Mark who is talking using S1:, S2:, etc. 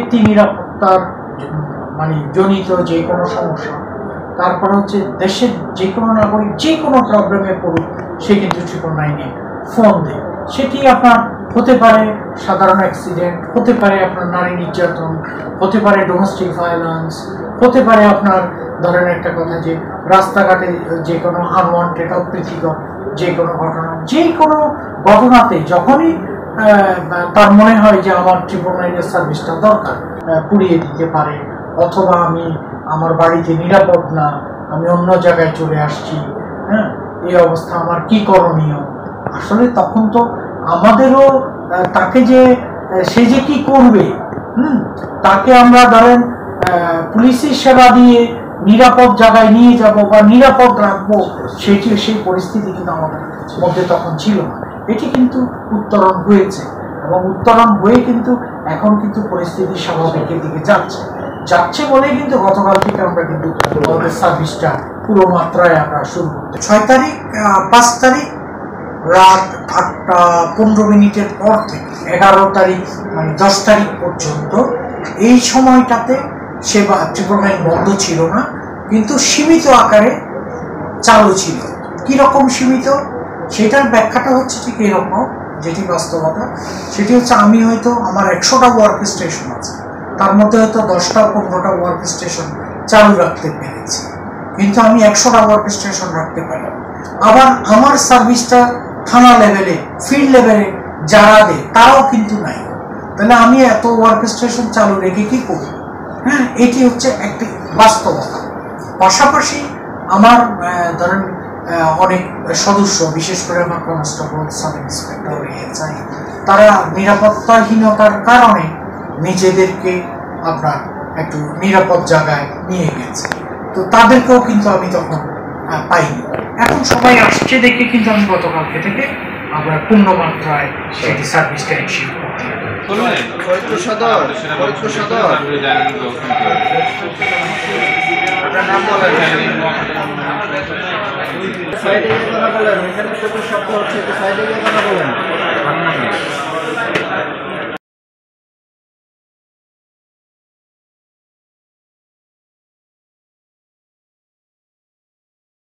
S1: ব্যক্তি নিরাপত্তার মানে জনিত যে কোনো সমস্যা, তারপর হচ্ছে দেশের যে কোনো নাগরিক যে কোনো প্রবলেমে পড়ুক সে কিন্তু 999-এ ফোন দেয়। সেটি আপনার হতে পারে সাধারণ অ্যাক্সিডেন্ট, হতে পারে আপনার নারী নির্যাতন, হতে পারে ডোমেস্টিক ভায়োলেন্স, হতে পারে আপনার ধরেন একটা কথা যে রাস্তাঘাটে যে কোনো আনওয়ান্টেড অপ্রীতিকর যে কোনো ঘটনা, যে কোনো ঘটনাতে যখনই তার মনে হয় যে আমার 999-এর সার্ভিসটা দরকার, পুড়িয়ে দিতে পারে, অথবা আমি আমার বাড়িতে নিরাপদ না, আমি অন্য জায়গায় চলে আসছি, হ্যাঁ, এই অবস্থা আমার কি করণীয়। আসলে তখন তো আমাদেরও তাকে যে সে যে কি করবে, তাকে আমরা ধরেন পুলিশের সেবা দিয়ে নিরাপদ জায়গায় নিয়ে যাব বা নিরাপদ রাখবো, সেই পরিস্থিতি কিন্তু আমাদের মধ্যে তখন ছিল না। এটি কিন্তু উত্তরণ হয়েছে এবং উত্তরণ হয়ে কিন্তু এখন কিন্তু পরিস্থিতি স্বাভাবিকের দিকে যাচ্ছে বলে কিন্তু গতকাল থেকে আমরা কিন্তু আমাদের সার্ভিসটা পুরো মাত্রায় আমরা শুরু করতে 5 তারিখ রাত 8:15 পর থেকে 11 তারিখ মানে 10 তারিখ পর্যন্ত এই সময়টাতে সেবা 999 বন্ধ ছিল না, কিন্তু সীমিত আকারে চালু ছিল। কিরকম সীমিত, সেটার ব্যাখ্যাটা হচ্ছে ঠিক এরকম, যেটি বাস্তবতা সেটি হচ্ছে আমি হয়তো আমার 100টা ওয়ার্ক স্টেশন আছে, তার মধ্যে হয়তো 10টা-15টা ওয়ার্ক স্টেশন চালু রাখতে পেরেছি, কিন্তু আমি 100টা ওয়ার্ক স্টেশন রাখতে পারি। আবার আমার সার্ভিসটা থানা লেভেলে, ফিল্ড লেভেলে যারা দেয় তারাও কিন্তু নাই, তাহলে আমি এত ওয়ার্ক স্টেশন চালু রেখে কি করব? হ্যাঁ, এটি হচ্ছে একটি বাস্তবতা। পাশাপাশি আমার ধরেন অনেক সদস্য, বিশেষ করে আমার কনস্টেবল, সাব ইন্সপেক্টর, এএসআই, তারা নিরাপত্তাহীনতার কারণে নিজেদেরকে আপনার একটু নিরাপদ জায়গায় নিয়ে গেছে, তো তাদেরকেও কিন্তু আমি তখন পাইনি। এখন সবাই আসছে দেখে কিন্তু আমি গতকালকে থেকে আমরা পূর্ণমাত্রায় সেটি সার্ভিসটা এনশিওর করতে হবে।
S2: সাইডে গিয়ে কথা বলেন, এখানে শব্দ হচ্ছে, সাইডে গিয়ে কথা বলেন।